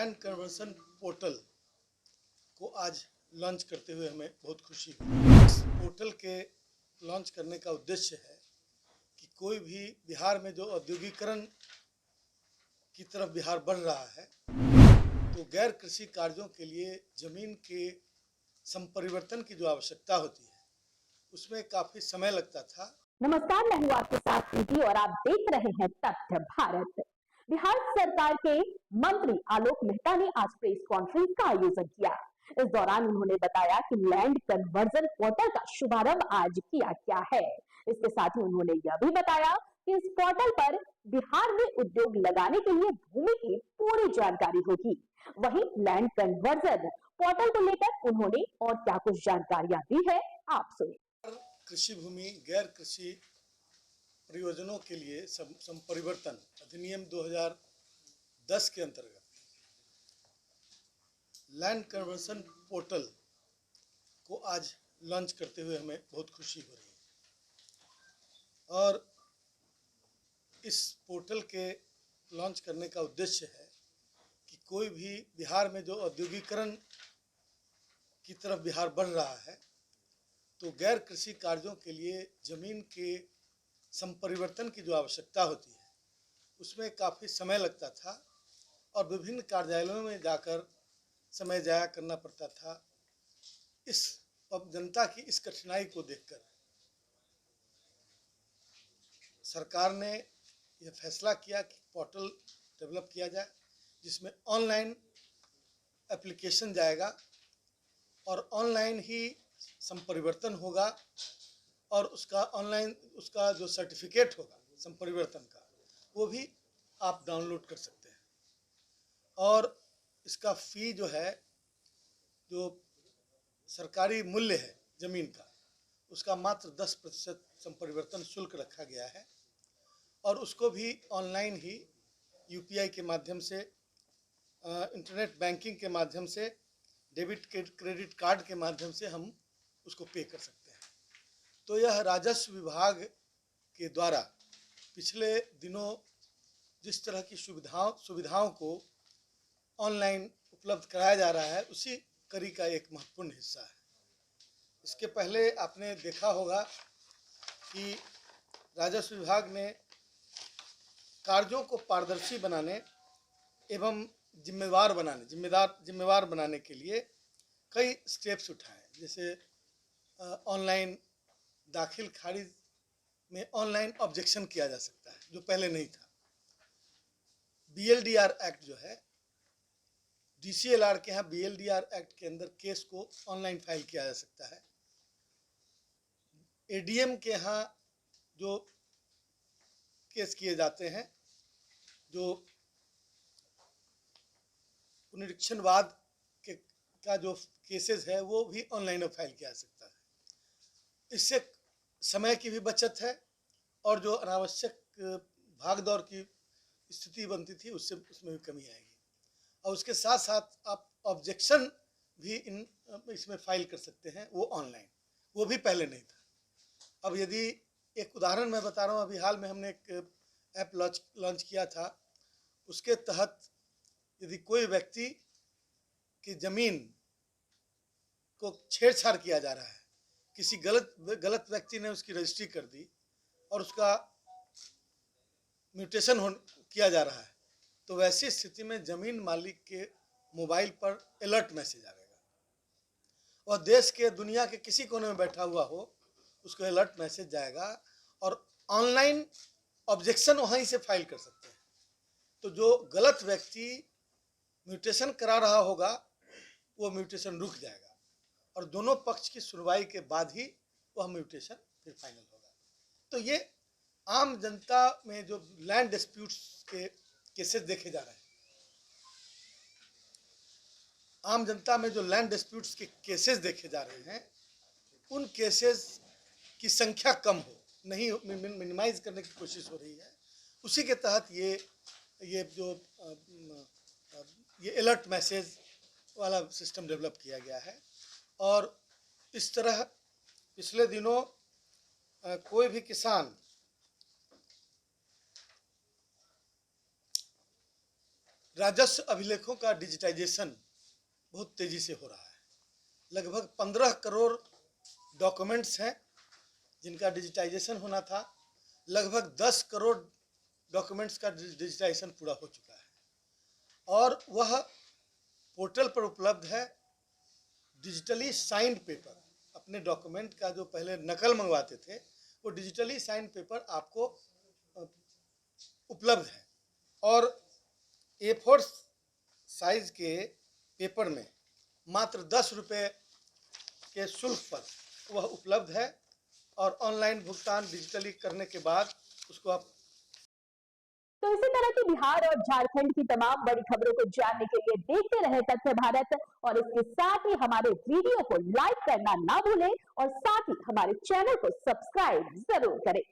Land conversion portal को आज launch करते हुए हमें बहुत खुशी हुई। इस पोर्टल के लॉन्च करने का उद्देश्य है कि कोई भी बिहार में जो औद्योगिकरण की तरफ बिहार बढ़ रहा है, तो गैर कृषि कार्यों के लिए जमीन के संपरिवर्तन की जो आवश्यकता होती है, उसमें काफी समय लगता था। नमस्कार, मैं हूँ आपके साथ प्रीति और आप देख रहे हैं तथ्य भारत। बिहार सरकार के मंत्री आलोक मेहता ने आज प्रेस कॉन्फ्रेंस का आयोजन किया। इस दौरान उन्होंने बताया कि लैंड कन्वर्जन पोर्टल का शुभारंभ आज किया गया है। इसके साथ ही उन्होंने यह भी बताया कि इस पोर्टल पर बिहार में उद्योग लगाने के लिए भूमि की पूरी जानकारी होगी। वहीं लैंड कन्वर्जन पोर्टल को लेकर उन्होंने और क्या कुछ जानकारियां दी है, आप सुनिए। कृषि भूमि गैर कृषि प्रयोजनों के लिए संपरिवर्तन अधिनियम 2010 के अंतर्गत लैंड कन्वर्सन पोर्टल को आज लॉन्च करते हुए हमें बहुत खुशी हो रही है। और इस पोर्टल के लॉन्च करने का उद्देश्य है कि कोई भी बिहार में जो औद्योगिकरण की तरफ बिहार बढ़ रहा है, तो गैर कृषि कार्यों के लिए जमीन के संपरिवर्तन की जो आवश्यकता होती है, उसमें काफ़ी समय लगता था और विभिन्न कार्यालयों में जाकर समय जाया करना पड़ता था। इस जनता की इस कठिनाई को देखकर सरकार ने यह फैसला किया कि पोर्टल डेवलप किया जाए, जिसमें ऑनलाइन एप्लीकेशन जाएगा और ऑनलाइन ही संपरिवर्तन होगा और उसका ऑनलाइन उसका जो सर्टिफिकेट होगा संपरिवर्तन का, वो भी आप डाउनलोड कर सकते हैं। और इसका फ़ी जो है, जो सरकारी मूल्य है ज़मीन का, उसका मात्र 10% संपरिवर्तन शुल्क रखा गया है और उसको भी ऑनलाइन ही यूपीआई के माध्यम से, इंटरनेट बैंकिंग के माध्यम से, डेबिट क्रेडिट कार्ड के माध्यम से हम उसको पे कर सकते हैं। तो यह राजस्व विभाग के द्वारा पिछले दिनों जिस तरह की सुविधाओं को ऑनलाइन उपलब्ध कराया जा रहा है, उसी कड़ी का एक महत्वपूर्ण हिस्सा है। इसके पहले आपने देखा होगा कि राजस्व विभाग ने कार्यों को पारदर्शी बनाने एवं जिम्मेवार बनाने के लिए कई स्टेप्स उठाए, जैसे ऑनलाइन दाखिल खारिज में ऑनलाइन ऑब्जेक्शन किया जा सकता है, जो पहले नहीं था। बीएलडीआर एक्ट जो है, डीसीएलआर के यहाँ बीएलडीआर एक्ट के अंदर केस को ऑनलाइन फाइल किया जा सकता है। एडीएम के यहाँ जो केस किए जाते हैं, जो पुनरीक्षणवाद का जो केसेस है, वो भी ऑनलाइन फाइल किया जा सकता है। इससे समय की भी बचत है और जो अनावश्यक भागदौड़ की स्थिति बनती थी, उसमें भी कमी आएगी। और उसके साथ साथ आप ऑब्जेक्शन भी इसमें फाइल कर सकते हैं, वो ऑनलाइन, वो भी पहले नहीं था। अब यदि एक उदाहरण मैं बता रहा हूँ, अभी हाल में हमने एक ऐप लॉन्च किया था। उसके तहत यदि कोई व्यक्ति की ज़मीन को छेड़छाड़ किया जा रहा है, किसी गलत व्यक्ति ने उसकी रजिस्ट्री कर दी और उसका म्यूटेशन किया जा रहा है, तो वैसी स्थिति में ज़मीन मालिक के मोबाइल पर अलर्ट मैसेज आएगा और देश के दुनिया के किसी कोने में बैठा हुआ हो, उसको अलर्ट मैसेज जाएगा और ऑनलाइन ऑब्जेक्शन वहीं से फाइल कर सकते हैं। तो जो गलत व्यक्ति म्यूटेशन करा रहा होगा, वो म्यूटेशन रुक जाएगा और दोनों पक्ष की सुनवाई के बाद ही वह म्यूटेशन फिर फाइनल होगा। तो ये आम जनता में जो लैंड डिस्प्यूट्स के केसेस देखे जा रहे हैं, आम जनता में जो लैंड डिस्प्यूट्स के केसेस देखे जा रहे हैं, उन केसेस की संख्या कम हो, नहीं मिनिमाइज करने की कोशिश हो रही है। उसी के तहत ये अलर्ट मैसेज वाला सिस्टम डेवलप किया गया है। और इस तरह पिछले दिनों कोई भी किसान राजस्व अभिलेखों का डिजिटाइजेशन बहुत तेजी से हो रहा है। लगभग 15 करोड़ डॉक्यूमेंट्स हैं जिनका डिजिटाइजेशन होना था। लगभग 10 करोड़ डॉक्यूमेंट्स का डिजिटाइजेशन पूरा हो चुका है और वह पोर्टल पर उपलब्ध है। डिजिटली साइंड पेपर, अपने डॉक्यूमेंट का जो पहले नकल मंगवाते थे वो डिजिटली साइंड पेपर आपको उपलब्ध है और A4 साइज के पेपर में मात्र 10 रुपये के शुल्क पर वह उपलब्ध है और ऑनलाइन भुगतान डिजिटली करने के बाद उसको आप। तो इसी तरह की बिहार और झारखंड की तमाम बड़ी खबरों को जानने के लिए देखते रहे तथ्य भारत और इसके साथ ही हमारे वीडियो को लाइक करना ना भूलें और साथ ही हमारे चैनल को सब्सक्राइब जरूर करें।